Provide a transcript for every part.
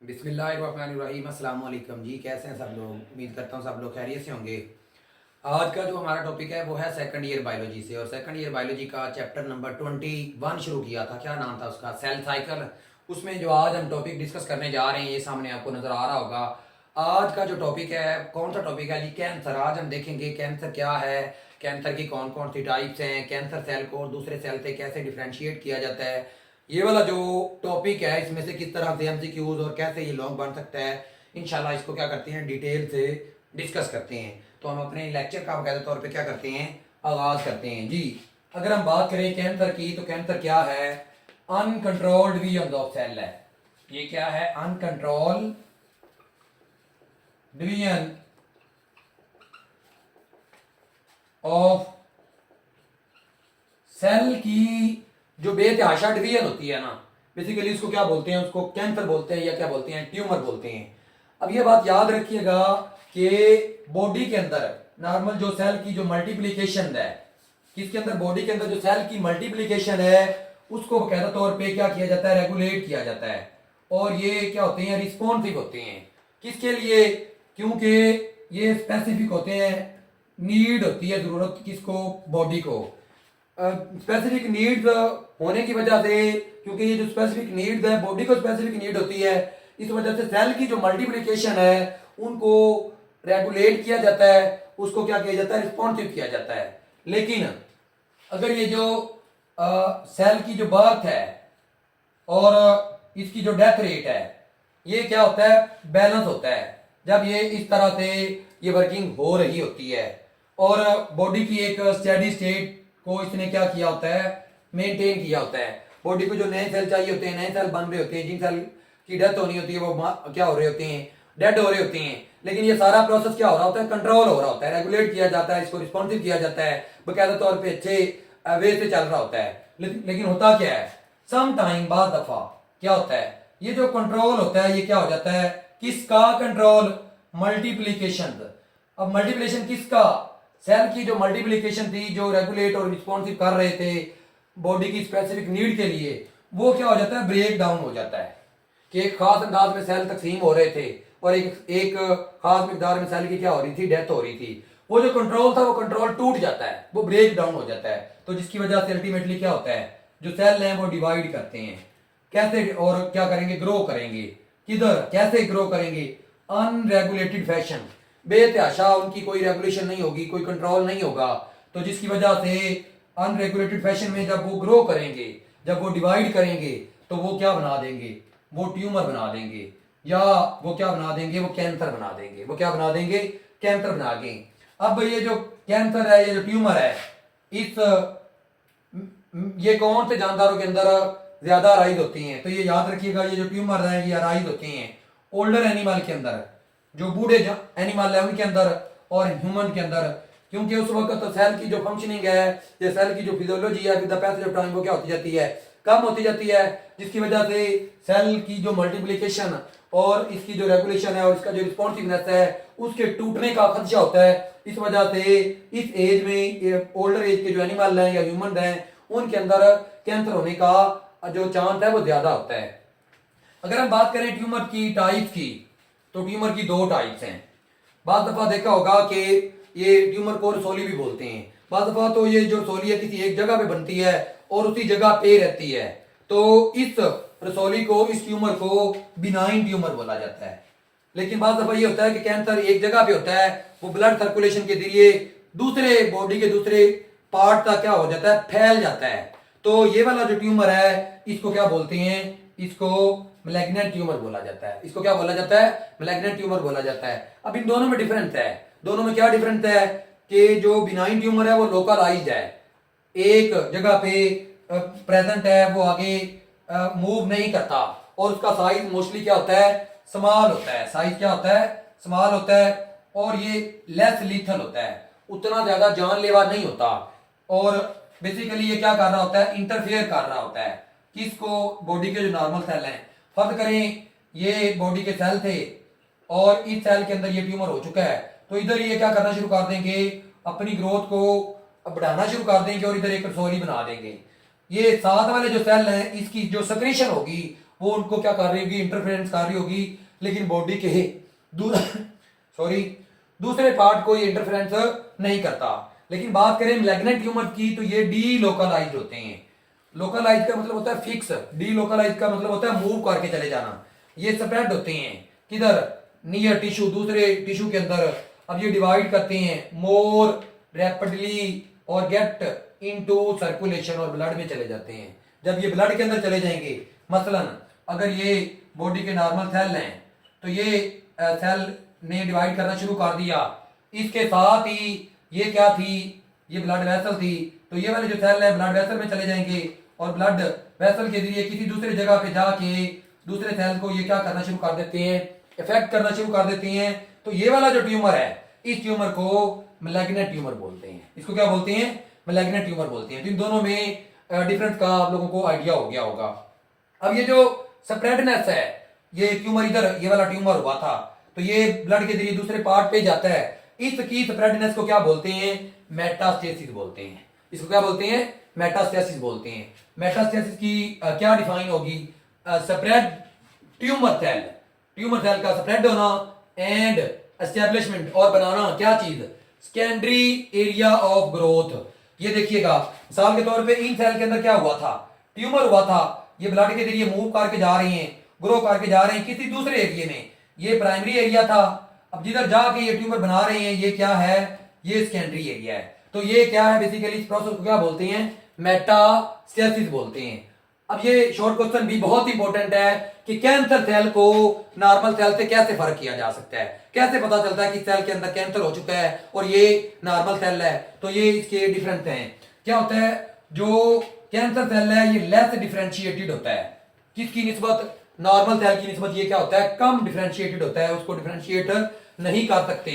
बिस्मिल्लाहिर्रहमानिर्रहीम। अस्सलाम वालेकुम जी, कैसे हैं सब लोग। उम्मीद करता हूँ सब लोग खैरियत से होंगे। आज का जो हमारा टॉपिक है वो है सेकंड ईयर बायोलॉजी से, और सेकंड ईयर बायोलॉजी का चैप्टर नंबर 21 शुरू किया था। क्या नाम था उसका? Cell cycle. उसमें जो आज हम टॉपिक डिस्कस करने जा रहे हैं ये सामने आपको नजर आ रहा होगा। आज का जो टॉपिक है, कौन सा टॉपिक है जी? कैंसर। आज हम देखेंगे कैंसर क्या है, कैंसर की कौन कौन सी टाइप्स हैं, कैंसर सेल को दूसरे सेल से कैसे डिफ्रेंशिएट किया जाता है। ये वाला जो टॉपिक है इसमें से किस तरह से एमसीक्यूज और कैसे ये लॉन्ग बन सकता है, इंशाल्लाह इसको क्या करते हैं, डिटेल से डिस्कस करते हैं। तो हम अपने लेक्चर का बाकायदा तौर पे क्या करते हैं, आगाज करते हैं जी। अगर हम बात करें कैंसर की, तो कैंसर क्या है? अनकंट्रोल्ड डिवीजन ऑफ सेल है। ये क्या है? अनकंट्रोल्ड डिवीजन ऑफ सेल की जो बेतहाशा डिवीजन होती है ना, बेसिकली उसको क्या बोलते हैं? उसको कैंसर बोलते हैं या क्या बोलते हैं, ट्यूमर बोलते हैं। अब ये बात याद रखिएगा कि बॉडी के अंदर नॉर्मल जो सेल की जो मल्टीप्लिकेशन है, किसके अंदर? बॉडी के अंदर जो सेल की मल्टीप्लिकेशन है उसको बाकायदा तौर पे क्या किया जाता है, रेगुलेट किया जाता है। और ये क्या होते हैं, रिस्पॉन्सिव होते हैं। किसके लिए? क्योंकि ये स्पेसिफिक होते हैं, नीड होती है, जरूरत किसको? बॉडी को। स्पेसिफिक नीड्स होने की वजह से, क्योंकि ये जो स्पेसिफिक नीड्स है, बॉडी को स्पेसिफिक नीड होती है, इस वजह से सेल की जो मल्टीप्लिकेशन है उनको रेगुलेट किया जाता है, उसको क्या किया जाता है, रिस्पॉन्सिव किया जाता है। लेकिन अगर ये जो सेल की जो बर्थ है और इसकी जो डेथ रेट है, ये क्या होता है, बैलेंस होता है। जब ये इस तरह से ये वर्किंग हो रही होती है और बॉडी की एक स्टेडी स्टेट को इसने क्या किया होता है, मेंटेन किया होता है। बॉडी को जो नए सेल चाहिए होते हैं, नए सेल बन रहे होते हैं, जिन सेल की डेथ होनी होती है वो क्या हो रहे होते हैं, डेड हो रहे होते हैं। लेकिन ये सारा प्रोसेस क्या हो रहा होता है, कंट्रोल हो रहा होता है, रेगुलेट किया जाता है, इसको रिस्पॉन्सिव किया जाता है, बाकायदा तौर पे अच्छे वे से चल रहा होता है। लेकिन होता क्या है, सम टाइम बाद दफा क्या होता है, ये जो कंट्रोल होता है ये क्या हो जाता है, किसका कंट्रोल? मल्टीप्लीकेशन। अब मल्टीप्लिकेशन किसका? सेल की जो मल्टीप्लिकेशन थी, जो रेगुलेट और रिस्पॉन्सिव कर रहे थे बॉडी की स्पेसिफिक नीड के लिए, वो क्या हो जाता है, ब्रेक डाउन हो जाता है। कि एक खास अंदाज में सेल तकसीम हो रहे थे और एक खास मिकदार में सेल की क्या हो रही थी, डेथ हो रही थी। वो जो कंट्रोल था वो कंट्रोल टूट जाता है, वो ब्रेक डाउन हो जाता है। तो जिसकी वजह से अल्टीमेटली क्या होता है, जो सेल हैं वो डिवाइड करते हैं। कैसे? और क्या करेंगे, ग्रो करेंगे। किधर, कैसे ग्रो करेंगे? अनरेगुलेटेड फैशन, बेतहाशा, उनकी कोई रेगुलेशन नहीं होगी, कोई कंट्रोल नहीं होगा। तो जिसकी वजह से अनरेगुलेटेड फैशन में जब वो ग्रो करेंगे, जब वो डिवाइड करेंगे, तो वो क्या बना देंगे, वो ट्यूमर बना देंगे, या वो क्या बना देंगे, वो कैंसर बना देंगे। वो क्या बना देंगे, कैंसर बना देंगे। अब ये जो कैंसर है, ये जो ट्यूमर है, इस ये कौन से जानदारों के अंदर ज्यादा राइज होती हैं? तो ये याद रखिएगा, ये जो ट्यूमर है ये राइज होती हैं ओल्डर एनिमल के अंदर, जो बूढ़े एनिमल है उनके अंदर, और ह्यूमन के अंदर। क्योंकि उस वक्त तो सेल की जो फंक्शनिंग है, या सेल की जो फिजियोलॉजी है, with the passage of time वो क्या होती जाती है, कम होती जाती है। जिसकी वजह से सेल की जो मल्टीप्लिकेशन और इसकी जो रेगुलेशन है और इसका जो रिस्पॉन्सिवनेस है उसके टूटने का खदशा होता है। इस वजह से इस एज में, ओल्डर एज के जो एनिमल हैं या ह्यूमन हैं, उनके अंदर कैंसर होने का जो चांस है वो ज्यादा होता है। अगर हम बात करें ट्यूमर की टाइप की, तो ट्यूमर की दो टाइप्स हैं। बाद दफा देखा होगा कि ये ट्यूमर को रसोली भी बोलते हैं। बाद दफा तो ये जो रसोली है किसी एक जगह पे बनती है और उसी जगह पे रहती है, तो इस रसोली को, इस ट्यूमर को बिनाइन ट्यूमर बोला जाता है। लेकिन बाद दफा ये होता है कि कैंसर एक जगह पे होता है, वो ब्लड सर्कुलेशन के जरिए दूसरे बॉडी के दूसरे पार्ट तक क्या हो जाता है, फैल जाता है। तो ये वाला जो ट्यूमर है इसको क्या बोलते हैं, इसको मैलिग्नेंट ट्यूमर बोला जाता है। इसको क्या बोला जाता है, मैलिग्नेंट ट्यूमर बोला जाता है। अब इन दोनों में डिफरेंस है। दोनों में क्या डिफरेंस है कि जो बिनाइन ट्यूमर है वो लोकलाइज्ड है, एक जगह पे प्रेजेंट है, वो आगे मूव नहीं करता, और उसका साइज मोस्टली क्या होता है, स्मॉल होता है। साइज क्या होता है, स्मॉल होता है, और ये लेस लीथल होता है, उतना ज्यादा जानलेवा नहीं होता। और बेसिकली ये क्या कर रहा होता है, इंटरफेयर कर रहा होता है किसको, बॉडी के जो नॉर्मल सेल हैं। फर्ज करें ये बॉडी के सेल थे और इस सेल के अंदर ये ट्यूमर हो चुका है, तो इधर ये क्या करना शुरू कर देंगे, अपनी ग्रोथ को बढ़ाना शुरू कर देंगे और इधर एक रसोली बना देंगे। ये साथ वाले जो सेल हैं इसकी जो सक्रीशन होगी वो उनको क्या कर रही होगी, इंटरफेरेंस कर रही होगी, लेकिन बॉडी के सॉरी दूसरे पार्ट को ये इंटरफेरेंस नहीं करता। लेकिन बात करें मैलिग्नेंट ट्यूमर की तो ये डी लोकलाइज्ड होते हैं। लोकलाइज का मतलब होता है फिक्स, डी लोकलाइज का मतलब होता है मूव करके चले जाना। ये स्प्रेड होते हैं किधर, नियर टिश्यू, दूसरे टिश्यू के अंदर। अब ये डिवाइड करते हैं मोर रैपिडली और गेट इनटू सर्कुलेशन और ब्लड में चले जाते हैं। जब ये ब्लड के अंदर चले जाएंगे, मसलन अगर ये बॉडी के नॉर्मल सेल हैं तो ये सेल ने डिवाइड करना शुरू कर दिया, इसके साथ ही ये क्या थी, ये ब्लड वेसल थी, तो ये वाले जो सेल है ब्लड वेसल में चले जाएंगे और ब्लड वेसल के जरिए किसी दूसरे जगह पे जाके दूसरे सेल को ये क्या करना शुरू कर देते हैं, इफेक्ट करना शुरू कर देते हैं। तो ये वाला जो ट्यूमर है, इस ट्यूमर को मैलिग्नेंट ट्यूमर बोलते हैं। इसको क्या बोलते हैं, मैलिग्नेंट ट्यूमर बोलते हैं। तो इन दोनों में डिफरेंस का आप लोगों को आइडिया हो गया होगा। अब ये जो स्प्रेडनेस है, ये ट्यूमर इधर, ये वाला ट्यूमर हुआ था तो ये ब्लड के जरिए दूसरे पार्ट पे जाता है, इसकी स्प्रेडनेस को क्या बोलते हैं, मेटास्टेसिस बोलते हैं। इसको क्या बोलते हैं, मेटास्टेसिस बोलते हैं। मेटास्टेसिस की क्या डिफाइन होगी, स्प्रेड ट्यूमर सेल का स्प्रेड होना एंड एस्टेब्लिशमेंट और बनाना क्या चीज, सेकेंडरी एरिया ऑफ ग्रोथ। ये देखिएगा मिसाल के तौर पे इन सेल के अंदर क्या हुआ था, ट्यूमर हुआ था, ये ब्लड के जरिए मूव करके जा रहे हैं, ग्रो करके जा रहे हैं किसी दूसरे एरिया में। ये प्राइमरी एरिया था, अब जिधर जाके ये ट्यूमर बना रहे हैं ये क्या है, ये सेकेंडरी एरिया है। तो ये क्या है, बेसिकली इस प्रोसेस को क्या बोलते हैं, मेटास्टेसिस बोलते हैं। अब ये शॉर्ट क्वेश्चन भी बहुत इंपॉर्टेंट है कि कैंसर सेल को नॉर्मल सेल से कैसे फर्क किया जा सकता है, कैसे पता चलता है कि सेल के अंदर कैंसर हो चुका है और ये नॉर्मल सेल है। तो ये इसके डिफरेंस हैं। क्या होता है, जो कैंसर सेल है ये लेस डिफरेंशिएटेड होता है, किसकी निस्बत, नॉर्मल सेल की निस्बत ये क्या होता है, कम डिफरेंशिएटेड होता है, उसको डिफरेंशिएट नहीं कर सकते।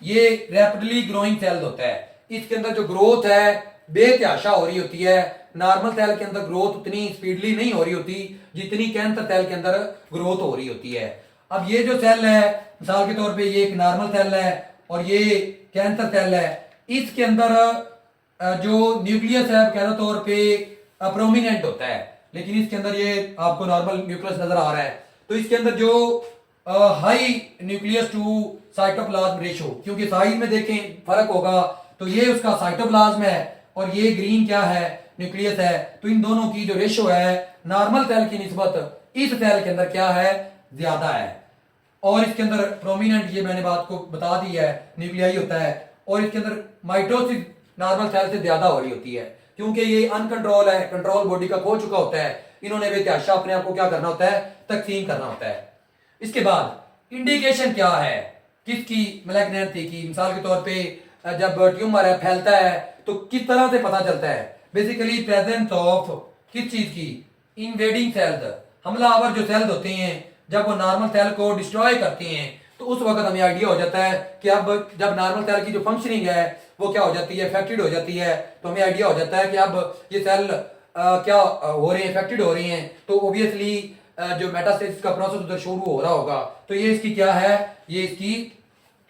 ये रैपिडली ग्रोइंग सेल होता है, इसके अंदर जो ग्रोथ है बेतहाशा हो रही होती है। नॉर्मल सेल के अंदर ग्रोथ उतनी स्पीडली नहीं हो रही होती जितनी कैंसर सेल के अंदर ग्रोथ हो रही होती है। अब ये जो सेल है, मिसाल के तौर पे ये एक नॉर्मल सेल है और ये कैंसर सेल है, इसके अंदर जो न्यूक्लियस है कहते तौर पे प्रोमिनेंट होता है, लेकिन इसके अंदर ये आपको नॉर्मल न्यूक्लियस नजर आ रहा है। तो इसके अंदर जो high nucleus to cytoplasm ratio, क्योंकि साइज में देखें फर्क होगा, तो ये उसका साइटोप्लाज्म है और ये ग्रीन क्या है, न्यूक्लियस है। तो इन दोनों की जो रेशो है नॉर्मल सेल की निस्बत इस सेल के अंदर क्या है, ज्यादा है। और इसके अंदर प्रोमिनेंट, ये मैंने बात को बता दी है, न्यूक्लियाई होता है। और इसके अंदर माइटोसिस नॉर्मल सेल से ज्यादा हो रही होती है, क्योंकि ये अनकंट्रोल है, कंट्रोल बॉडी का खो चुका होता है। इन्होंने बेतहाशा अपने आप को क्या करना होता है, तकसीम करना होता है। इसके बाद इंडिकेशन क्या है किसकी, मैलिग्नेंसी की। मिसाल के तौर पे जब ट्यूमर है फैलता है तो किस तरह से पता चलता है, बेसिकली प्रेजेंस ऑफ किस चीज की, इन्वेडिंग सेल्स, हमलावर जो सेल्स होते हैं जब वो नॉर्मल सेल को डिस्ट्रॉय करते हैं तो उस वक्त हमें आइडिया हो जाता है कि अब जब नॉर्मल सेल की जो फंक्शनिंग है वो क्या हो जाती है, इफेक्टेड हो जाती है। तो हमें आइडिया हो जाता है कि अब ये सेल क्या हो रहे हैं, इफेक्टेड हो रही हैं। तो ऑब्वियसली जो मेटास्टेसिस का प्रोसेस उधर शुरू हो रहा होगा। तो ये इसकी क्या है, ये इसकी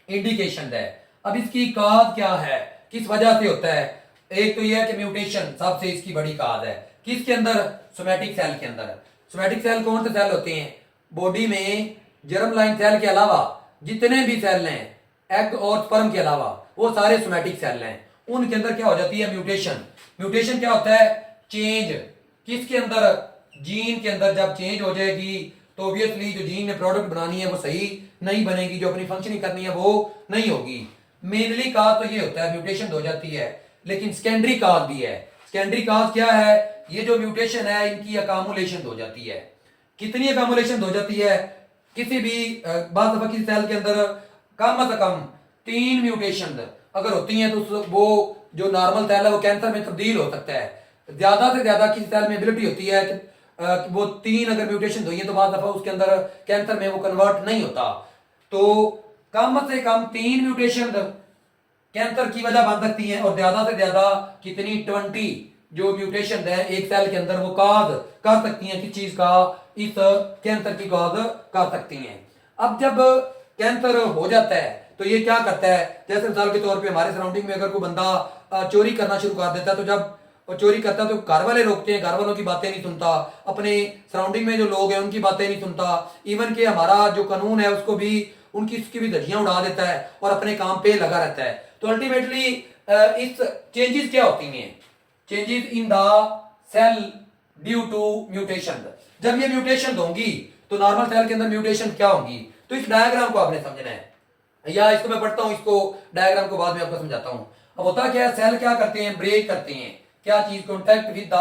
इंडिकेशन है। अब इसकी काज क्या है, किस वजह से होता है, एक तो ये है कि म्यूटेशन सबसे इसकी बड़ी काज है। किसके अंदर, सोमैटिक सेल के अंदर। सोमैटिक सेल कौन से सेल होते हैं, बॉडी में जर्म लाइन सेल के अलावा जितने भी सेल हैं, एग और स्पर्म के अलावा वो सारे सोमैटिक सेल हैं। उनके अंदर क्या हो जाती है, म्यूटेशन। म्यूटेशन क्या होता है, चेंज किसके अंदर, जीन के अंदर जब चेंज हो जाएगी तो ऑब्वियसली जो जीन ने प्रोडक्ट बनानी है वो सही नहीं बनेगी, जो अपनी फंक्शनिंग करनी है वो नहीं होगी। मेनली काज तो ये होता है म्यूटेशन हो जाती है, लेकिन सेकेंडरी काज भी है। सेकेंडरी काज क्या है, ये जो म्यूटेशन है इनकी अकामुलेशन हो जाती है। कितनी अकामुलेशन हो जाती है, किसी भी बात दफा किसी सेल के अंदर कम से कम 3 म्यूटेशन अगर होती हैं तो वो जो नॉर्मल सेल है वो कैंसर में तब्दील हो सकता है। ज्यादा से ज्यादा किसी सेल में एबिलिटी होती है कि वो 3 अगर म्यूटेशन हुई है तो बाद दफा उसके अंदर कैंसर में वो कन्वर्ट नहीं होता। तो कम से कम 3 म्यूटेशन कैंसर की वजह बन सकती है और ज्यादा से ज्यादा कितनी 20 जो म्यूटेशन है एक सेल के अंदर वो काज कर सकती हैं, किस चीज का, इस कैंसर की काज कर सकती हैं। अब जब कैंसर हो जाता है तो ये क्या करता है, जैसे मिसाल के तौर पे हमारे सराउंडिंग में अगर कोई बंदा चोरी करना शुरू कर देता है तो जब और चोरी करता है तो घर वाले रोकते हैं, घर वालों की बातें नहीं सुनता, अपने सराउंडिंग में जो लोग हैं उनकी बातें नहीं सुनता, इवन कि हमारा जो कानून है उसको भी उसकी भी धज्जियां उड़ा देता है और अपने काम पे लगा रहता है। तो अल्टीमेटली इस चेंजेस क्या होती हैं? Changes in the cell due to mutation. जब ये म्यूटेशन होंगी तो नॉर्मल सेल के अंदर म्यूटेशन क्या होंगी? तो इस डायग्राम को आपने समझना है, या इसको मैं पढ़ता हूं, इसको डायग्राम को बाद में आपको समझाता हूं। अब होता क्या है, सेल क्या करते हैं? ब्रेक करते हैं क्या चीज? Contact with the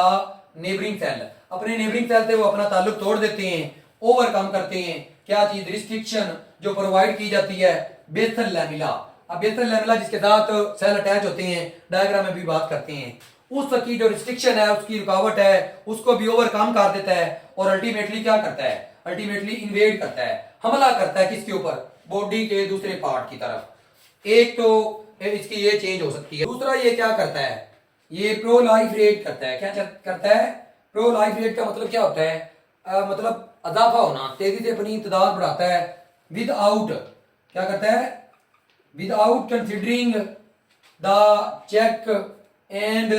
neighbouring cell. अपने नेबरिंग सेल से वो अपना ताल्लुक तोड़ देते हैं, ओवरकम करते हैं क्या चीज? रिस्ट्रिक्शन जो प्रोवाइड की जाती है बेसल लैमिला। अब बेसल लैमिला जिसके साथ सेल अटैच होते हैं, डायग्राम में भी बात करते हैं, उसकी जो रिस्ट्रिक्शन है, उसकी रुकावट है, उसको भी ओवरकम कर देता है और अल्टीमेटली क्या करता है? अल्टीमेटली इन्वेड करता है, हमला करता है किसके ऊपर? बॉडी के दूसरे पार्ट की तरफ। एक तो इसकी ये चेंज हो सकती है, दूसरा ये क्या करता है? ये प्रोलाइफरेट करता है। क्या करता है? प्रोलाइफरेट का मतलब क्या होता है? मतलब अजाफा होना, तेजी से अपनी तादाद बढ़ाता है। विदाउट क्या करता है? Without considering the check and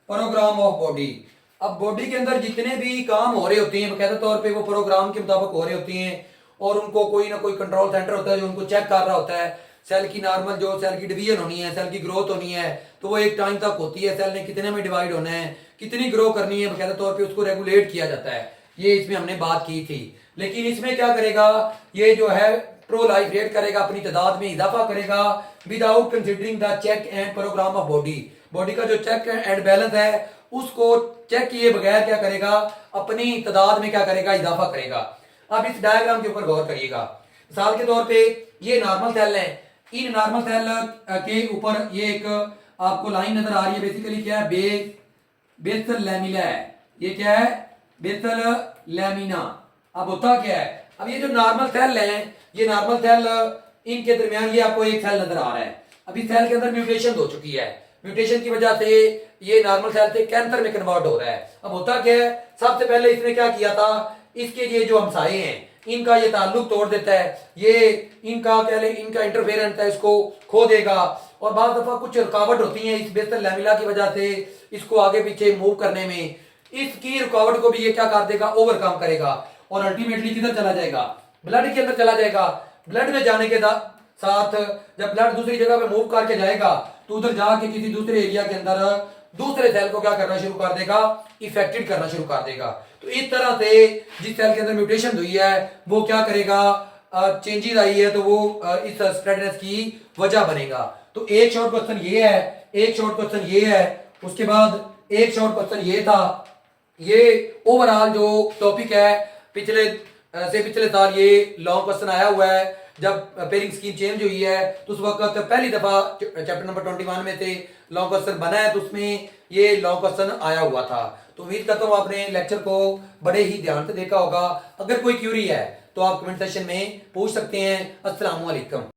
programme of body. अब बॉडी के अंदर जितने भी काम हो रहे होते हैं बकायदा तौर पे वो प्रोग्राम के मुताबिक हो रहे होते हैं और उनको कोई ना कोई कंट्रोल सेंटर होता है जो उनको चेक कर रहा होता है। सेल की नॉर्मल जो सेल की डिवीजन होनी है, सेल की ग्रोथ होनी है, तो वो एक टाइम तक होती है। सेल ने कितने में डिवाइड होना है, कितनी ग्रो करनी है, बकायदा तौर पे उसको रेगुलेट किया जाता है। ये इसमें हमने बात की थी। लेकिन इसमें क्या करेगा? ये जो है प्रोलाइफरेट करेगा, अपनी तादाद में इजाफा करेगा without considering the check and programme of body. Body का जो चेक एंड बैलेंस है उसको चेक किए बगैर क्या करेगा? अपनी तादाद में क्या करेगा? इजाफा करेगा। अब इस डायग्राम के ऊपर गौर करिएगा। मिसाल के तौर पे ये नॉर्मल सेल है, इन नॉर्मल सेल के ऊपर ये एक आपको लाइन नजर आ रही है। बेसिकली क्या है? बेसल लैमिना है। ये क्या है? Basal lamina. अब होता क्या है? अब ये जो नॉर्मल सेल है, ये नॉर्मल सेल इनके दरमियान ये आपको एक सेल नजर आ रहा है। अभी सेल के अंदर म्यूटेशन हो चुकी है, म्यूटेशन की वजह से ये नॉर्मल सेल से कैंसर में कन्वर्ट हो रहा है। अब होता क्या है? सबसे पहले इसने क्या किया था? इसके ये जो हमसाए हैं इनका ये ताल्लुक तोड़ देता है, ये इनका क्या ले इनका इंटरफेरेंस है, इसको खो देगा। और बाद दफा कुछ रुकावट होती है इस बेसल लैमिला की वजह से इसको आगे पीछे मूव करने में, इसकी रुकावट को भी ये क्या कर देगा? ओवरकम करेगा और अल्टीमेटली किधर चला जाएगा? ब्लड के अंदर चला जाएगा। ब्लड में जाने के साथ जब ब्लड दूसरी जगह पे मूव करके जाएगा तो उधर जाके किसी दूसरे एरिया के अंदर दूसरे सेल को क्या करना शुरू कर देगा? इफेक्टेड करना शुरू कर देगा। तो इस तरह से जिस सेल के अंदर म्यूटेशन हुई है वो क्या करेगा? चेंजेस आई है तो वो इस स्प्रेडनेस की वजह बनेगा। तो एक शॉर्ट क्वेश्चन ये है, एक शॉर्ट क्वेश्चन ये है, उसके बाद एक शॉर्ट क्वेश्चन ये था। ये ओवरऑल जो टॉपिक है पिछले साल ये लॉन्ग क्वेश्चन आया हुआ है। जब पेयरिंग स्कीम चेंज हुई है तो उस वक्त पहली दफा चैप्टर नंबर 21 में से लॉन्ग क्वेश्चन बना है, तो उसमें ये लॉन्ग क्वेश्चन आया हुआ था। तो उम्मीद करता हूँ आपने लेक्चर को बड़े ही ध्यान से देखा होगा। अगर कोई क्यूरी है तो आप कमेंट सेक्शन में पूछ सकते हैं। अस्सलाम वालेकुम।